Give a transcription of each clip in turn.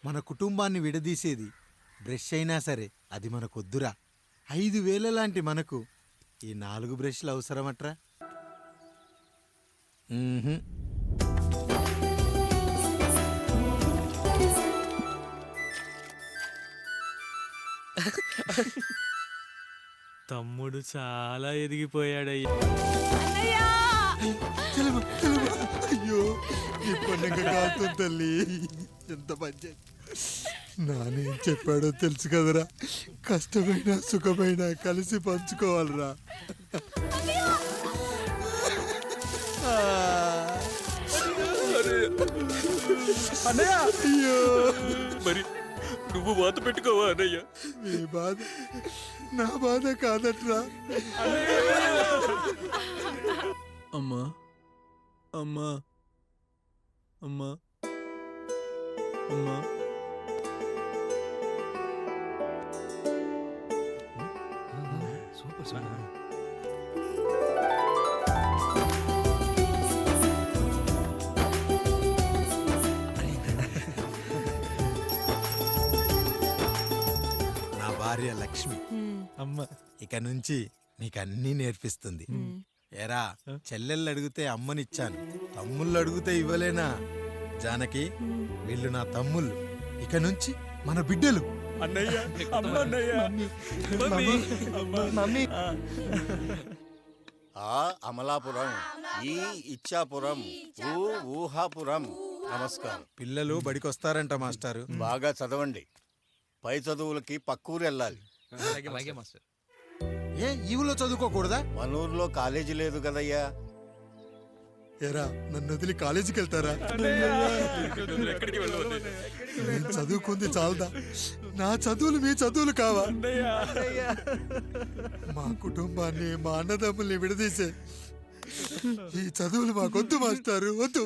మన కుటుంబాన్ని విడదీసేది బ్రష్ అయినా సరే అది మనకొద్దురా. 5,000 లాంటి మనకు ఈ 4 బ్రష్లు అవసరమట్రా? తమ్ముడు చాలా ఎదిగిపోయాడయ్యా. అయ్యో ఈ పండుగ కాదు తల్లి, ఎంత పంచాయతీ. నానేం చెప్పాడో తెలుసు కదరా, కష్టమైన సుఖమైన కలిసి పంచుకోవాలరా. అయ్యో మరి నువ్వు వాత పెట్టుకోవా అన్నయ్య? మీ బాధ నా బాధ కాదట్రా. అమ్మా అమ్మా అమ్మా అమ్మా నా భార్య లక్ష్మి అమ్మ ఇక నుంచి నీకన్నీ నేర్పిస్తుంది. ఏరా, చెల్లెళ్ళు అడిగితే అమ్మనిచ్చాను, తమ్ముళ్ళు అడిగితే ఇవ్వలేనా? జానకి, వీళ్ళు నా తమ్ముళ్ళు, ఇక నుంచి మన బిడ్డలు. అన్నయ్య, అమ్మ అన్నయ్య, మమ్మీ. ఆ అమలాపురం, ఈ ఇచ్చాపురం, ఊహాపురం. నమస్కారం. పిల్లలు బడికొస్తారంట మాస్టారు. బాగా చదవండి, పై చదువులకి పక్కూరు వెళ్ళాలి. ఏ ఈ ఊళ్ళో చదువుకోకూడదా? మన ఊర్లో కాలేజీ లేదు కదయ్యా. ఏరా, నన్ను వదిలి కాలేజీకి వెళ్తారా? నేను చదువుకుంది చాలదా? నా చదువులు మీ చదువులు కావా? మా కుటుంబాన్ని, మా అన్నదమ్ముల్ని విడదీసే ఈ చదువులు మాకొద్దు మాస్టారు, వద్దు.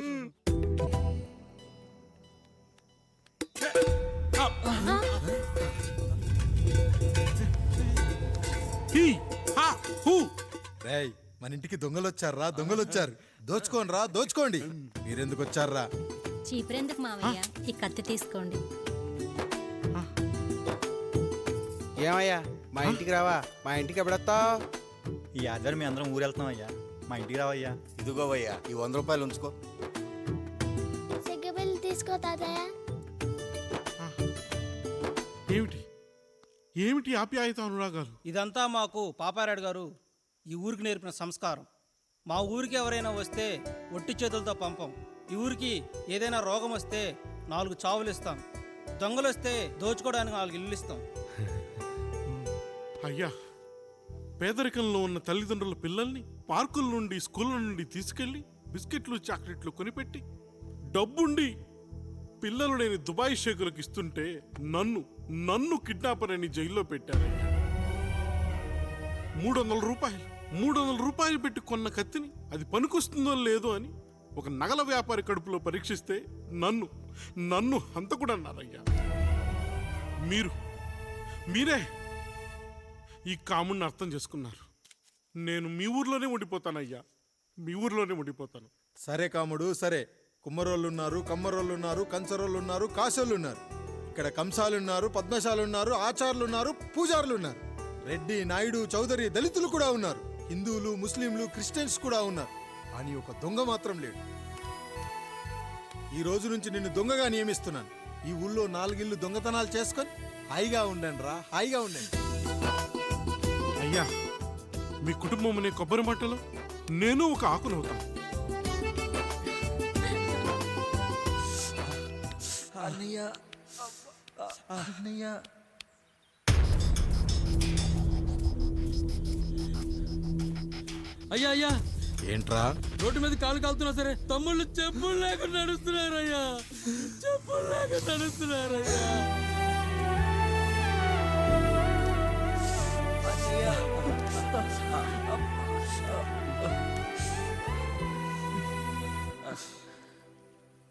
రేయ్, మన ఇంటికి దొంగలొచ్చారా, దొంగలొచ్చారు. దోచుకోండి రా, దోచుకోండి. మీరెందుకు వచ్చారా? చీపురెందుకు మావయ్య, ఈ కత్తి తీసుకోండి. ఏమయ్యా, మా ఇంటికి రావా? మా ఇంటికి ఎప్పుడొస్తావు? ఈ ఆధారం మీ అందరం ఊరెళ్తున్నాం అయ్యా, మా ఇంటికి రావయ్యా. ఇదిగోవయ్యా, ఈ 100 రూపాయలు ఉంచుకో. సిగ్గబిల్లి తీసుకో తాతయ్య. ఏమిటి ఏమిటి ఆప్యాయత అనురాగాలు? ఇదంతా మాకు పాపారాయుడు గారు ఈ ఊరికి నేర్పిన సంస్కారం. మా ఊరికి ఎవరైనా వస్తే ఒట్టి చేతులతో పంపం. ఈ ఊరికి ఏదైనా రోగం వస్తే 4 చావులు ఇస్తాం. దొంగలు వస్తే దోచుకోవడానికి 4 ఇల్లు ఇస్తాం. అయ్యా, పేదరికంలో ఉన్న తల్లిదండ్రుల పిల్లల్ని పార్కుల నుండి, స్కూళ్ళ నుండి తీసుకెళ్లి బిస్కెట్లు, చాక్లెట్లు కొనిపెట్టి డబ్బుండి పిల్లలు లేని దుబాయ్ షేకులకు ఇస్తుంటే నన్ను కిడ్నాపర్ అని జైల్లో పెట్టారయ్యా. 300 రూపాయలు పెట్టి కొన్న కత్తిని అది పనికొస్తుందో లేదో అని ఒక నగల వ్యాపారి కడుపులో పరీక్షిస్తే నన్ను హంతకుడు అన్నారయ్యా. మీరే ఈ కాముడిని అర్థం చేసుకున్నారు. నేను మీ ఊర్లోనే ఉండిపోతానయ్యా, మీ ఊర్లోనే ఉండిపోతాను. సరే కాముడు, సరే. కుమ్మరోళ్ళున్నారు, కమ్మరోళ్ళున్నారు, కంచరోళ్ళున్నారు, కాసోళ్ళున్నారు. ఇక్కడ కంసాలున్నారు, పద్మశాలున్నారు, ఆచార్యులున్నారు, పూజారులున్నారు. రెడ్డి, నాయుడు, చౌదరి, దళితులు కూడా ఉన్నారు. హిందువులు, ముస్లింలు, క్రిస్టియన్స్ కూడా ఉన్నారు. కానీ ఒక దొంగ మాత్రం లేడు. ఈ రోజు నుంచి నిన్ను దొంగగా నియమిస్తున్నాను. ఈ ఊళ్ళో 4 ఇళ్ళు దొంగతనాలు చేసుకొని హాయిగా ఉండండి రా, హాయిగా ఉండండి. అయ్యా, మీ కుటుంబం అనే కొబ్బరి మట్టలో నేను ఒక ఆకునవుతాను. అన్నయ్య అన్నయ్య అయ్యా అయ్యా, ఏంట్రా? రోడ్డు మీద కాలు కాలుతున్నా సరే తమ్ముళ్ళు చెప్పులు లేకుండా నడుస్తున్నారయ్యా, చెప్పులు లేకుండా నడుస్తున్నారయ్యా.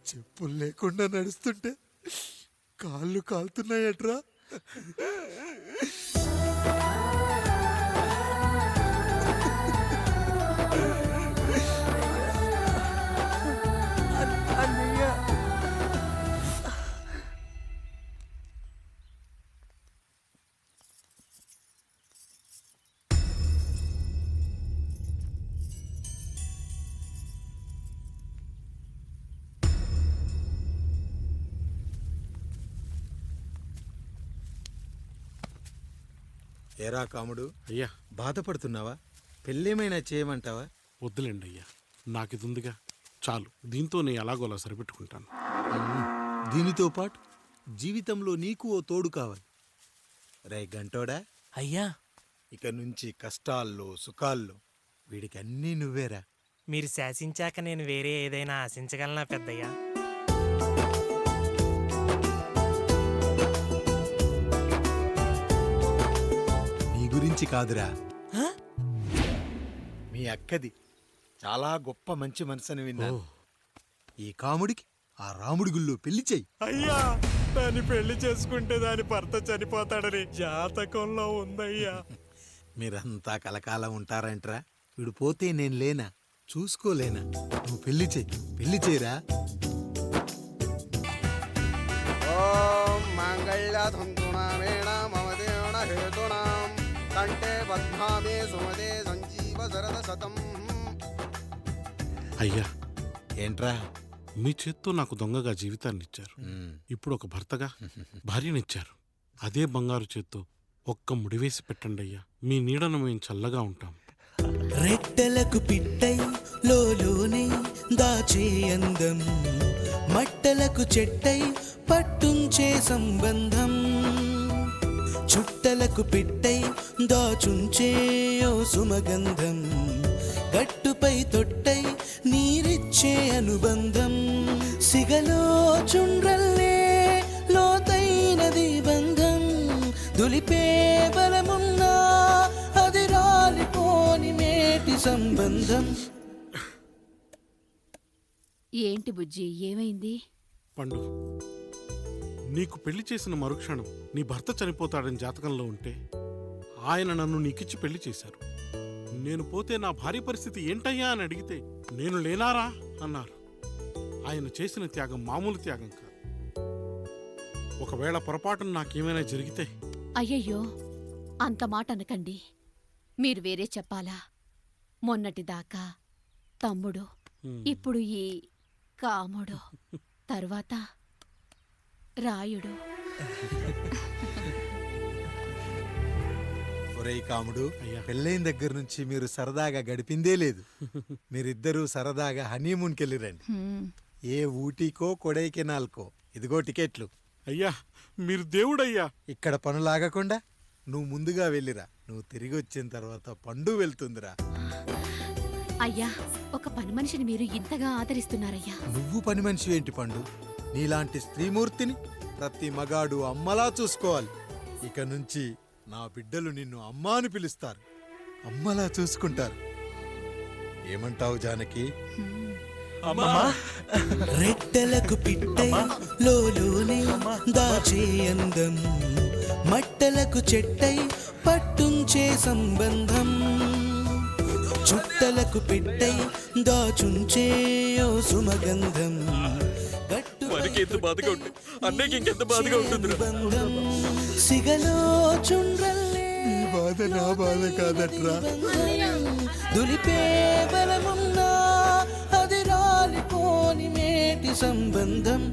చెప్పులు లేకుండా నడుస్తుంటే కాళ్ళు కాలుతున్నాయట్రా. ఏరా కాముడు, అయ్యా బాధపడుతున్నావా? పెళ్ళేమైనా చేయమంటావా? వద్దులేండి అయ్యా, నాకు ఇది ఉందిగా చాలు, దీంతో నేను ఎలాగోలా సరిపెట్టుకుంటాను. దీనితో పాటు జీవితంలో నీకు ఓ తోడు కావాలి. రే గంటోడా, అయ్యా ఇక నుంచి కష్టాల్లో సుఖాల్లో వీడికి అన్నీ నువ్వేరా. మీరు శాసించాక నేను వేరే ఏదైనా ఆశించగలనా పెద్దయ్యా? నీ గురించి కాదురా, మీ అక్కది చాలా గొప్ప మంచి మనసుని విన్నాను. ఈ కాముడికి ఆ రాముడి గుళ్ళో పెళ్లి చెయ్యి. అయ్యా, దాన్ని పెళ్లి చేసుకుంటే దాని భర్త చనిపోతాడని జాతకంలో ఉందయ్యా. మీరంతా కలకాలం ఉంటారంట్రా. వీడు పోతే నేను లేనా, చూసుకోలేనా? నువ్వు పెళ్లి చెయ్యి, పెళ్లి చేయరా. ఓం మాంగళ్యధంతునామేణ మమ దేవణ హేతునాం కంఠే పద్మామే సుమదే సంజీవ శరద శతం. అయ్యా, ఏంట్రా? మీ చేత్తో నాకు దొంగగా జీవితాన్ని ఇచ్చారు. ఇప్పుడు ఒక భర్తగా భార్యనిచ్చారు. అదే బంగారు చేత్తో ఒక్క ముడివేసి పెట్టండి అయ్యా. మీ నీడను మేము చల్లగా ఉంటాం. రెట్టలకు పిట్టై లోలోనే దాచే అందం, మట్టలకు చెట్టై పట్టుంచే సంబంధం, చుట్టలకు పిట్టై దాచుంచే ఓ సుమగంధం, గట్టుపై తొట్టై నీరిచ్చే అనుబంధం, సిగలో చుండ్రల్లే లోతైనది బంధం, దులిపే బలమున్నా అది రాలిపోని మేటి సంబంధం. ఏంటి బుజ్జి, ఏమైంది? పండు, నీకు పెళ్లి చేసిన మరుక్షణం నీ భర్త చనిపోతాడని జాతకంలో ఉంటే ఆయన నన్ను నీకిచ్చి పెళ్లి చేశారు. నేను పోతే నా భార్య పరిస్థితి ఏంటయ్యా అని అడిగితే నేను లేనారా అన్నారు. ఆయన చేసిన త్యాగం మామూలు త్యాగం కాదు. ఒకవేళ పొరపాటున నాకేమైనా జరిగితే? అయ్యయ్యో, అంత మాట అనకండి. మీరు వేరే చెప్పాలా? మొన్నటిదాకా తమ్ముడు, ఇప్పుడు ఈ కాముడు, తరువాత రాయుడు. ఒరేయ్ కాముడు, అయ్యా. పెళ్ళైన దగ్గర నుంచి మీరు సరదాగా గడిపిందే లేదు. మీరిద్దరూ సరదాగా హనీమూన్కి వెళ్ళిరండి. ఏ ఊటీకో కొడైకెనాల్కో. ఇదిగో టికెట్లు. అయ్యా, మీరు దేవుడయ్యా. ఇక్కడ పనులాగకుండా నువ్వు ముందుగా వెళ్ళిరా. నువ్వు తిరిగి వచ్చిన తర్వాత పండు వెళ్తుందిరా. అయ్యా, ఒక పని మనిషిని మీరు ఇంతగా ఆదరిస్తున్నారయ్యా. నువ్వు పని మనిషి ఏంటి పండు? నీలాంటి స్త్రీమూర్తిని ప్రతి మగాడు అమ్మలా చూసుకోవాలి. ఇక నుంచి నా బిడ్డలు నిన్ను అమ్మా అని పిలుస్తారు, అమ్మలా చూసుకుంటారు. ఏమంటావు జానకి? రెట్టలకు పిట్టై లోలోనే దాచే అందం, మట్టలకు చెట్టై పట్టుంచే సంబంధం, చుట్టలకు పిట్టై దాచుంచే ఓ సుమగంధం, ఎంత బాధగా ఉంటుంది అన్నయ్యకి ఇంకెంత బాధగా ఉంటుంది. సిగలో చుండ్రల్లే ఈ బాధ నా బాధ కాదట్రా. దులిపే బలమున్నా అది రాలిపోని మేటి సంబంధం.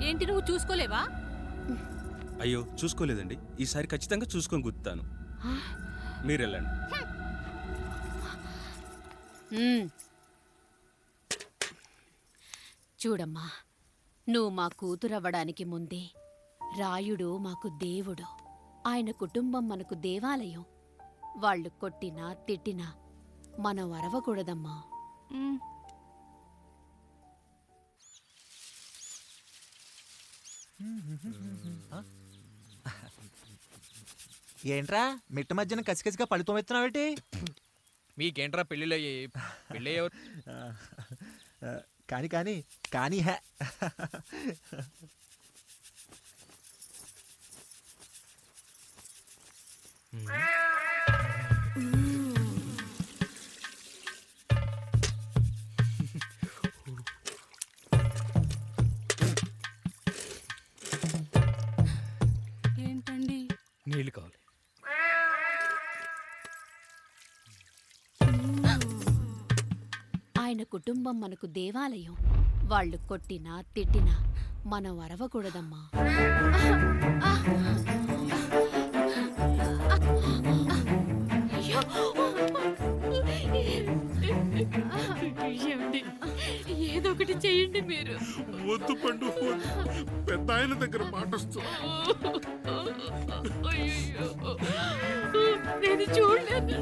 ఏంటి, నువ్వు చూసుకోలేవా? అయ్యో, చూసుకోలేదండి. ఈసారి ఖచ్చితంగా చూసుకొని గుర్తాను. మీరు వెళ్ళండి. చూడమ్మా, నువ్వు మా కూతురవ్వడానికి ముందే రాయుడు మాకు దేవుడు. ఆయన కుటుంబం మనకు దేవాలయం. వాళ్ళు కొట్టినా తిట్టినా మనం అరవకూడదమ్మా. ఏంట్రా మిట్ట మధ్యన కసికసిగా పళ్ళుతో ఎత్తున్నావేటి? మీకేంట్రా పెళ్ళిళ్ళయ్యాయి? పెళ్ళి ఎవరు? కానీ కానీ కానీ హే ఏంటండి? నీళ్ళు కావాలి. ఆయన కుటుంబం మనకు దేవాలయం. వాళ్ళు కొట్టినా తిట్టినా మనం అరవకూడదమ్మా. ఏదో ఒకటి చెయ్యండి మీరు. వద్దు పండు, పెద్ద ఆయన దగ్గర మాటొస్తూ. నేను చూడలేదు.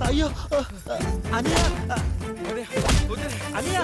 అయ్యో అనియా అనియా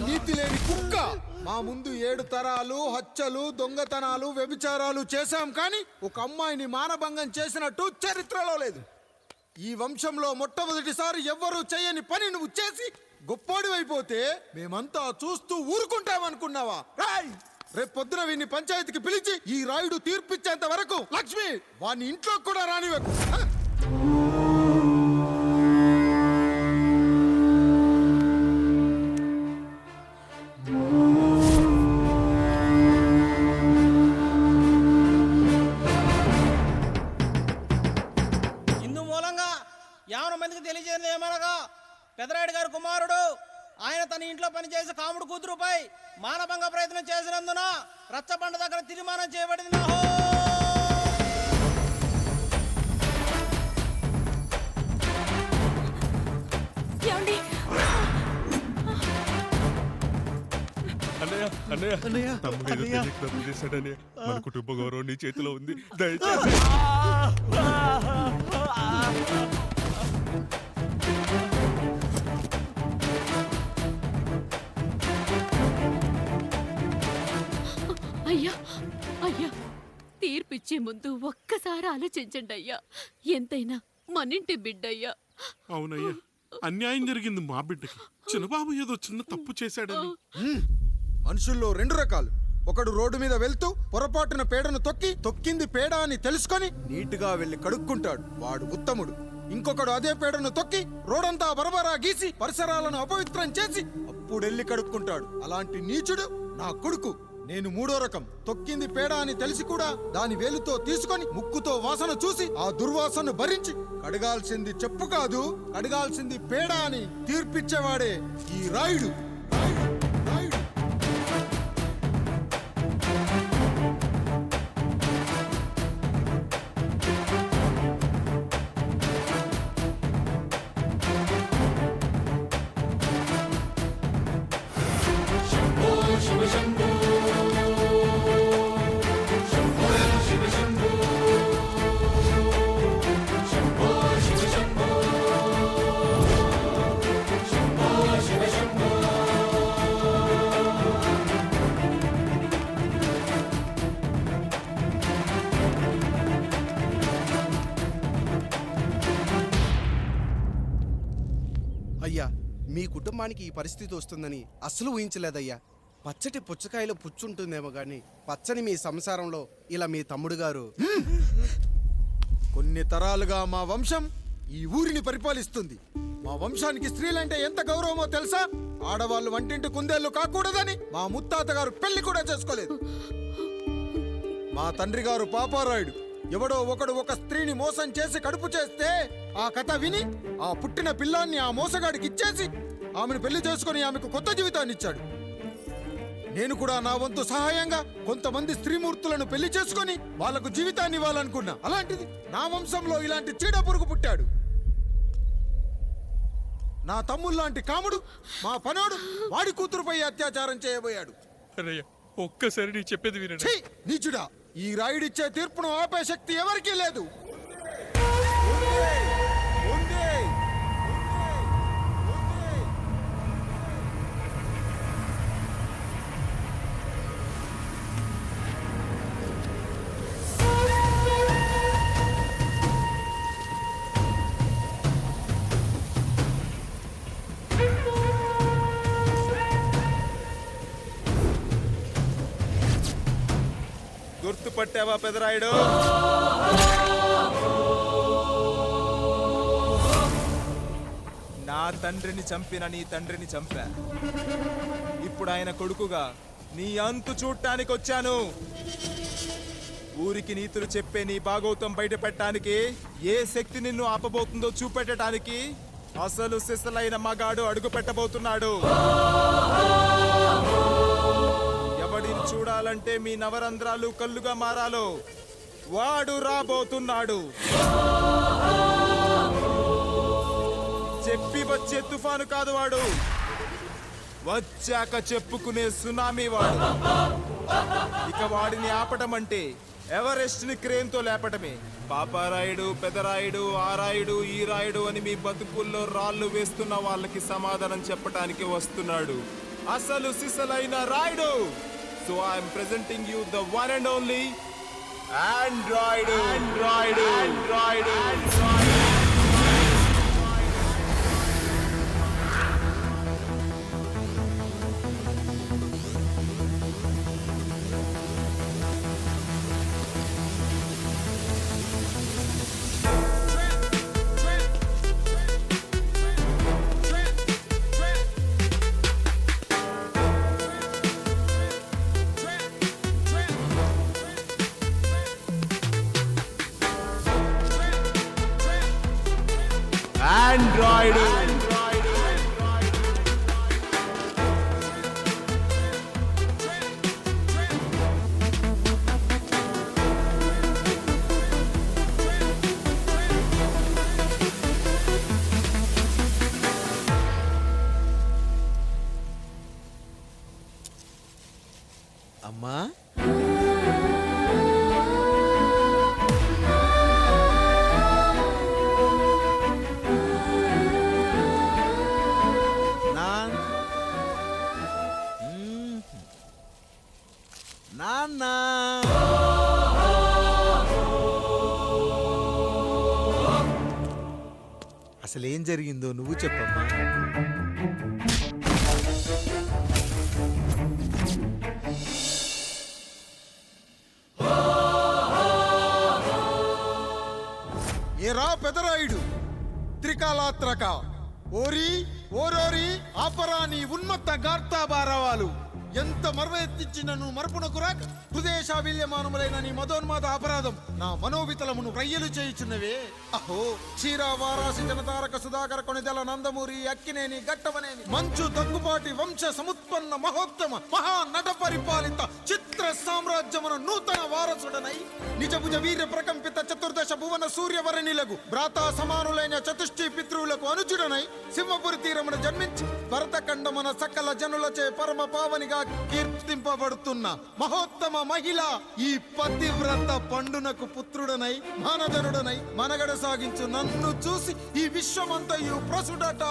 నీతి లేని కుక్క, మా ముందు 7 తరాలు హత్యలు, దొంగతనాలు, వ్యభిచారాలు చేశాం, కానీ ఒక అమ్మాయిని మానభంగం చేసినట్టు చరిత్రలో లేదు. ఈ వంశంలో మొట్టమొదటిసారి ఎవ్వరూ చేయని పని నువ్వు చేసి గొప్పోడివైపోతే మేమంతా చూస్తూ ఊరుకుంటామనుకున్నావా? రేపు పొద్దున వీడిని పంచాయతీకి పిలిచి ఈ రాయుడు తీర్పిచ్చేంత వరకు లక్ష్మి వాడిని ఇంట్లో కూడా రానివ్వకు. ఇందు మూలంగా 50 మందికి తెలియజేయడం ఏమనగా, పెదరాయుడు గారి కుమారుడు ఆయన తన ఇంట్లో పనిచేసే కాముడు కూతురుపై మానభంగ ప్రయత్నం చేసినందున రచ్చబండ దగ్గర తీర్మానం చేయబడింది. అన్నయ్య తమ్ముడు ఏదో తెలియక తప్పు చేశాడన్నయ్య. మన కుటుంబ గౌరవం నీ చేతిలో ఉంది, దయచేసి. అయ్యా అయ్యా, తీర్పిచ్చే ముందు ఒక్కసారి ఆలోచించండి అయ్యా. ఎంతైనా మనింటి బిడ్డయ్యా. అవునయ్యా, అన్యాయం జరిగింది మా బిడ్డకి. చిన్నబాబు ఏదో చిన్న తప్పు చేశాడని. మనుషుల్లో 2 రకాలు. ఒకడు రోడ్డు మీద వెళ్తూ పొరపాటున పేడను తొక్కింది పేడ అని తెలుసుకొని నీటుగా వెళ్లి కడుక్కుంటాడు, వాడు ఉత్తముడు. ఇంకొకడు అదే పేడను తొక్కి రోడంతా బరబరా గీసి పరిసరాలను అపవిత్రం చేసి అప్పుడెళ్ళి కడుక్కుంటాడు. అలాంటి నీచుడు నా కొడుకు. నేను మూడో రకం. తొక్కింది పేడ అని తెలిసి కూడా దాని వేలుతో తీసుకొని ముక్కుతో వాసన చూసి ఆ దుర్వాసన భరించి కడగాల్సింది చెప్పు కాదు, కడగాల్సింది పేడ అని తీర్పిచ్చేవాడే ఈ రాయుడు. అయ్యా, మీ కుటుంబానికి ఈ పరిస్థితి వస్తుందని అస్సలు ఊహించలేదయ్యా. పచ్చటి పుచ్చకాయలో పుచ్చుంటుందేమో గాని పచ్చని మీ సంసారంలో ఇలా మీ తమ్ముడు గారు. కొన్ని తరాలుగా మా వంశం ఈ ఊరిని పరిపాలిస్తుంది. మా వంశానికి స్త్రీలంటే ఎంత గౌరవమో తెలుసా? ఆడవాళ్ళు వంటింటి కుందేళ్లు కాకూడదని మా ముత్తాత గారు పెళ్లి కూడా చేసుకోలేదు. మా తండ్రి గారు పాపారాయుడు ఎవడో ఒకడు ఒక స్త్రీని మోసం చేసి కడుపు చేస్తే ఆ కథ విని ఆ పుట్టిన పిల్లాన్ని ఆ మోసగాడికి ఇచ్చేసి ఆమెను పెళ్లి చేసుకుని ఆమెకు కొత్త జీవితాన్ని ఇచ్చాడు. నేను కూడా నా వంతు సహాయంగా కొంతమంది స్త్రీమూర్తులను పెళ్లి చేసుకుని వాళ్లకు జీవితాన్ని ఇవ్వాలనుకున్నా. అలాంటిది నా వంశంలో ఇలాంటి చీడ పురుగు పుట్టాడు. నా తమ్ముళ్లాంటి కాముడు మా పనోడు వాడి కూతురుపై అత్యాచారం చేయబోయాడు. ఒక్కసారి నీ చెప్పేది వినండి. ఛీ! నీచుడా, ఈ రాయుడిచ్చే తీర్పును ఆపే శక్తి ఎవరికీ లేదు. గుర్తుపట్టావా పెదరాయుడు? నా తండ్రిని చంపిన నీ తండ్రిని చంపా. ఇప్పుడు ఆయన కొడుకుగా నీ అంతు చూడటానికి వచ్చాను. ఊరికి నీతులు చెప్పే నీ భాగవతం బయట పెట్టడానికి, ఏ శక్తి నిన్ను ఆపబోతుందో చూపెట్టడానికి అసలు సిసలైన మగాడు అడుగు పెట్టబోతున్నాడు. ఎవడిని చూడాలంటే మీ నవరంధ్రాలు కళ్ళుగా మారాలో వాడు రాబోతున్నాడు. చెప్పి వచ్చే తుఫాను కాదు వాడు, వచ్చాక చెప్పుకునే సునామీ వాడు. ఇక వాడిని ఆపటం అంటే ఎవరెస్ట్ ని క్రేన్ తో లేపటమే. పాపారాయుడు, పెదరాయుడు, ఆ రాయుడు, ఈ రాయుడు అని మీ బతుకుల్లో రాళ్ళు వేస్తున్న వాళ్ళకి సమాధానం చెప్పడానికి వస్తున్నాడు అసలు సిసలైన Rayudu. So I'm presenting you the one and only Android. Android, Android, Android. Android. అమ్మా, నాన్న, అసలేం జరిగిందో నువ్వు చెప్పమ్మా. ఏరా పెదరాయుడు, త్రికాలాత్రక ఓరి ఓరోరి ఆపరా నీ ఉన్మత్త గార్తా బారవాలు. ఎంత మర్వ ఎత్తించినను మరపునకు రాక హృదయశావిల్యమానములైన నీ మదోన్మాద అపరాధం నా మనోవితలమును రయ్యలు చేయుచున్నవే. అహో క్షీరా వారాసి జనతారక సుధాకర కొనిదెల నందమూరి అక్కినేని గట్టవనేని మంచు దగ్గుపాటి వంశ సముత్పన్న మహోత్తమ మహా నట పరిపాలిత చిత్ర సామ్రాజ్యమున నూతన వారసుడనై నిజభుజ వీర్య ప్రకంపిత చతుర్దశ భువన సూర్యవరణిలకు భ్రాతా సమానులైన చతుష్టి పితృవులకు అనుజుడనై సింహపురి తీరమున జన్మించి భరతఖండమున సకల జనులచే పరమ పావనిగా కీర్తింపబడుతున్న మహోత్తమ మహిళ ఈ పతివ్రత పండునకు పుత్రుడనై మానధనుడనై మనగడ సాగించు నన్ను చూసి ఈ విశ్వమంతయు ప్రసుడట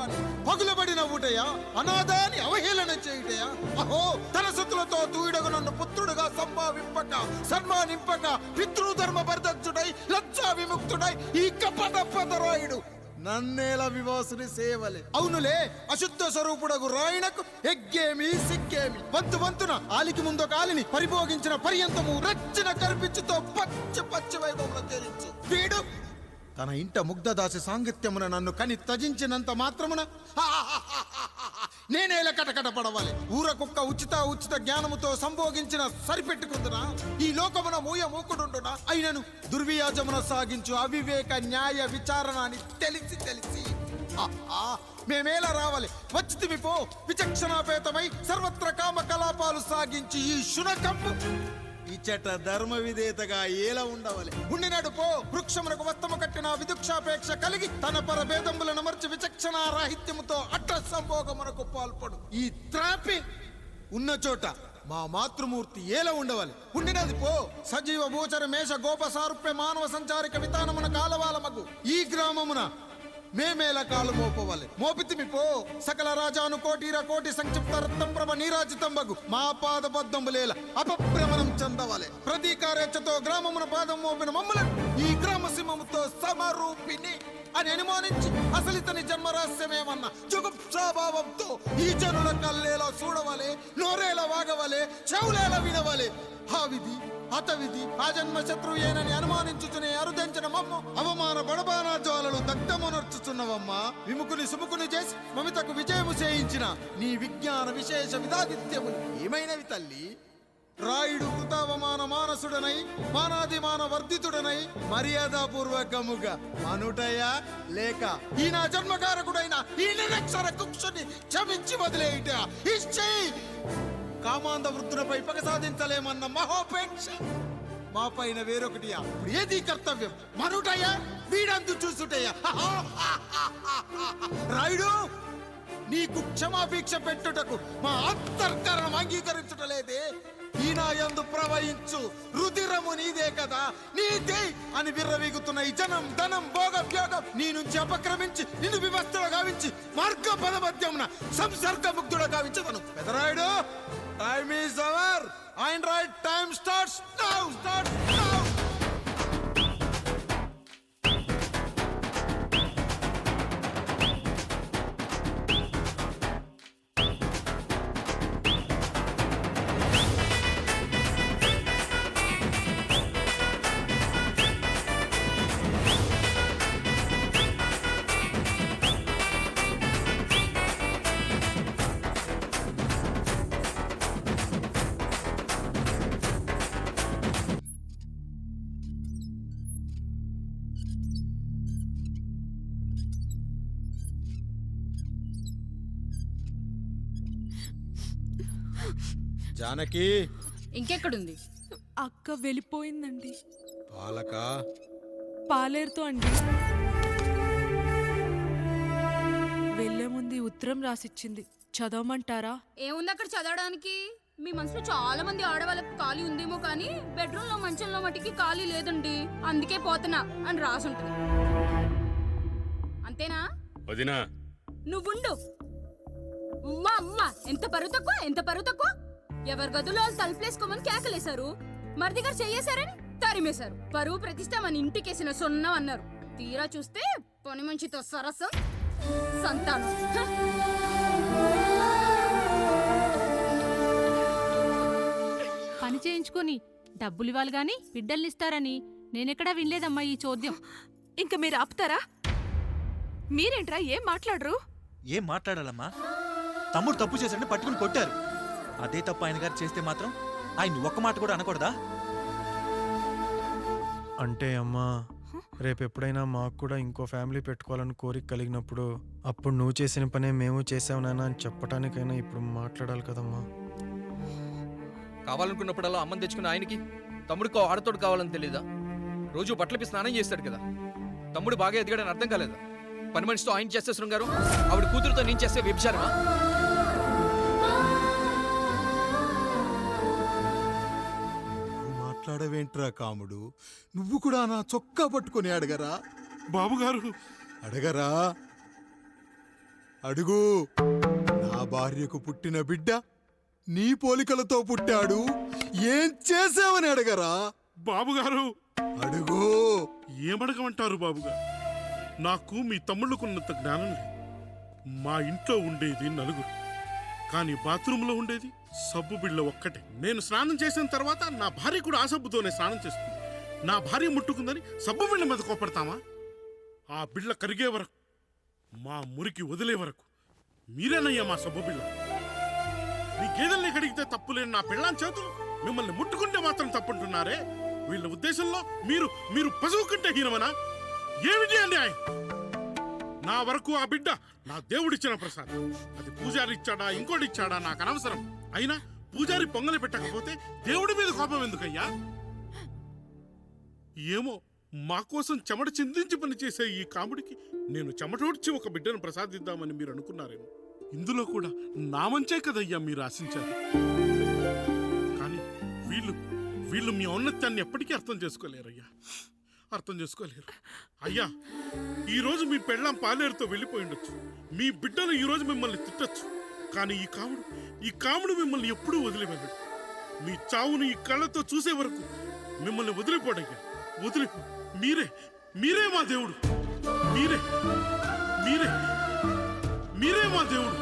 అని పగులబడిన ఊటయా అనాథాన్ని అవహేళన చేయుటయా. అహో తన సతులతో తూయిడగు నన్ను పుత్రుడుగా సంభావింపక సన్మానింపక పితృధర్మ పరిదక్షుడై లజ్జా విముక్తుడై ఈ కపట పదరాయుడు నన్నేల వివాసుని సేవలే. అవునులే అశుద్ధ స్వరూపుడగు రాయణకు ఎగ్గేమి సిగ్గేమి వంతు వంతున ఆలికి ముందొక ఆలిని పరిభోగించిన పర్యంతము రచ్చన కర్పించుతో పచ్చి వైభవంలో తేలించు వీడు తన ఇంట ముగ్ధదాసి సాంగత్యమున నన్ను కని త్యజించినంత మాత్రమున నేనేలా కటకట పడవాలి. ఊర కుక్క ఉచిత జ్ఞానముతో సంభోగించిన సరిపెట్టుకుందునా ఈ లోకమున మూకుడుండునా అయినను దుర్వ్యాజమున సాగించు అవివేక న్యాయ విచారణ అని తెలిసి మేమేలా రావాలి వచ్చితిమి పో విచక్షణాపేతమై సర్వత్ర కామ కలాపాలు సాగించి ఈ శునకంపు ఇచ్చట ధర్మ విధేతగా ఏలా ఉండవాలి. ఉండినాడు పో వృక్షమునకు వస్తము కట్టిన విదుక్షాపేక్ష కలిగి తన పరభేదములను మర్చి విచక్షణ రాహిత్యముతో అట్ట సంభోగమునకు పాల్పడు ఈ త్రాపి ఉన్న చోట మా మాతృమూర్తి ఏలా ఉండవాలి. ఉండినది పో సజీవ భూచర మేష గోప సారూప్య మానవ సంచారిక విధానమున కాలవాలమగు ఈ గ్రామమున మేమేలా కాలు మోపవాలి. మోపితిమి పో సకల రాజాను కోటి సంక్షిప్త రత్నప్రభ నీరాజితంబగు మా పాదబద్ధంబులేల అపభ్రమణం చెందవాలి. ప్రతీకారేచ్ఛతో గ్రామమున పాదం మోపిన మమ్మలను ఈ గ్రామ సింహముతో సమరూపిణి అని అనుమానించి అసలితని జన్మరహస్యమేమన్నా జుగుప్సాభావంతో ఈ జనుల కల్లేలా చూడవాలి, నోరేలా వాగవాలి, చెవులేలా వినవాలి. ఆ విధి హతవిధి ఆ జన్మ శత్రుయేనని అనుమానించుచునే అరుదించిన మమ్మ అవమాన బడబానా జ్వాలలు దగ్ధమునర్చుచున్నవమ్మా. విముకుని సుముకుని చేసి మమితకు విజయము చేయించిన నీ విజ్ఞాన విశేష విధాదిత్యములు ఏమైనవి తల్లి. రాయుడు కృతావమాన మానసుడనై మానాదిమాన వర్ధితుడనై మర్యాదాపూర్వకముగా అనుటయా లేక ఈ నా జన్మకారకుడైన ఈ నిరక్షర కుక్షుని క్షమించి వదిలేయుట ఇచ్చే కామాంధ వృద్ధులపై పగ సాధించలేమన్న మహోపేక్ష మా పైన వేరొకటియా. ఇప్పుడు ఏది కర్తవ్యం మనుటయ్యా వీడంతు చూసుటయ్యా. రాయుడు నీకు క్షమాభిక్ష పెట్టుటకు మా అంతర్కరణం అంగీకరించుటలేదే. ఈనాయందు ప్రవహించు రుధిరము నీదే కదా, నీదే అని విర్రవీగుతున్న ఈ జనం ధనం భోగభ్యోగం నీ నుంచి అపక్రమించి నిన్ను వివస్థలో గావించి మార్గ పదమధ్యమున సంసర్గ ముగ్ధుడ గావించదను. Pedarayudu time is hour and right time starts now. Janaki ఇంకెక్కడుంది? అక్క వెళ్ళిపోయిందండి. పాలక పాలేరుతో అండి. వెళ్లే ముందు ఉత్తరం రాసిచ్చింది, చదవమంటారా? ఏముంది అక్కడ చదవడానికి? మీ మనసులో చాలా మంది ఆడవాళ్ళకి ఖాళీ ఉందేమో కానీ బెడ్రూమ్ లో మంచంలో మట్టికి ఖాళీ లేదండి, అందుకే పోతున్నా అని రాసుంటది. అంతేనా వదినా? నువ్వుండు. ఎంత పరువు తక్కువ. ఎవరి గదులో తలుపులేసుకోమని కేకలేశారు, మరిది గారు చెయ్యేశారని తరిమేశారు. పరువు ప్రతిష్ట మన ఇంటికేసిన సొన్నం అన్నారు. తీరా చూస్తే పని మంచితో సరసం సంతానం. పని చేయించుకొని డబ్బులు ఇవ్వాలి గాని బిడ్డల్నిస్తారని నేనెక్కడా వినలేదమ్మా ఈ చోద్యం. ఇంక మీరు ఆపుతారా? మీరేంట్రా ఏం మాట్లాడరు? ఏం మాట్లాడాలమ్మా? తమ్ముడు తప్పు చేశాడని పట్టుకుని కొట్టారు. అదే తప్పు ఆయన గారు చేస్తే మాత్రం ఆయన ఒక్క మాట కూడా అనకూడదా? అంటే అమ్మా రేపు ఎప్పుడైనా మాకు కూడా ఇంకో ఫ్యామిలీ పెట్టుకోవాలని కోరిక కలిగినప్పుడు అప్పుడు నువ్వు చేసిన పనే మేము చేసావు నాన్న అని చెప్పడానికైనా ఇప్పుడు మాట్లాడాలి కదమ్మా. కావాలనుకున్నప్పుడల్లా అమ్మని తెచ్చుకున్న ఆయనకి తమ్ముడికో ఆడతోడు కావాలని తెలీదా? రోజు బట్టలపి స్నానం చేస్తాడు కదా. తమ్ముడు బాగా ఎదిగాడని అర్థం కాలేదా? పని మనిషితో ఆయన చేస్తే శృంగారం, ఆవిడ కూతురుతో నేను చేస్తే వ్యభిచారమా? మాట్లాడవేంట్రా కాముడు? నువ్వు కూడా నా చొక్కా పట్టుకొని అడగరా? బాబుగారు అడగరా? అడుగు. నా భార్యకు పుట్టిన బిడ్డ నీ పోలికలతో పుట్టాడు, ఏం చేసావని అడగరా? బాబుగారు అడుగు. ఏమడగమంటారు బాబుగారు? నాకు మీ తమ్ముళ్ళకున్నంత జ్ఞానం లేదు. మా ఇంట్లో ఉండేది నలుగురు, కానీ బాత్రూంలో ఉండేది సబ్బు బిళ్ళ ఒక్కటే. నేను స్నానం చేసిన తర్వాత నా భార్య కూడా ఆ సబ్బుతోనే స్నానం చేస్తుంది. నా భార్య ముట్టుకుందని సబ్బు బిళ్ళ మీద కోపడతామా? ఆ బిళ్ళ కరిగే వరకు, మా మురికి వదిలే వరకు మీరేనయ్యా మా సబ్బు బిళ్ళ. మీ గేదెల్ని కడిగితే తప్పులేని నా పిల్లాని చేతులు మిమ్మల్ని ముట్టుకుంటే మాత్రం తప్పుంటున్నారే. వీళ్ళ ఉద్దేశంలో మీరు మీరు పశువు కంటే హీనమనా? ఏమిటి అన్యాయం? నా వరకు ఆ బిడ్డ నా దేవుడిచ్చిన ప్రసాదం. అది పూజారి ఇచ్చాడా ఇంకోటిచ్చాడా నాకు అనవసరం. అయినా పూజారి పొంగలి పెట్టకపోతే దేవుడి మీద కోపం ఎందుకయ్యా? ఏమో, మా కోసం చెమట చిందించి పనిచేసే ఈ కాముడికి నేను చెమటోడ్చి ఒక బిడ్డను ప్రసాదిద్దామని మీరు అనుకున్నారేమో. ఇందులో కూడా నా మంచే కదయ్యా మీరు ఆశించారు. కానీ వీళ్ళు మీ ఔన్నత్యాన్ని ఎప్పటికీ అర్థం చేసుకోలేరయ్యా, అర్థం చేసుకోలేరు. అయ్యా, ఈరోజు మీ పెళ్ళాం పాలేరుతో వెళ్ళిపోయి ఉండొచ్చు, మీ బిడ్డలు ఈరోజు మిమ్మల్ని తిట్టచ్చు. కానీ ఈ కాముడు మిమ్మల్ని ఎప్పుడూ వదిలి వెళ్ళడు. మీ చావును ఈ కళ్ళతో చూసే వరకు మిమ్మల్ని వదిలిపోడయ్యా, వదిలిపో. మీరే మా దేవుడు, మీరే మా దేవుడు.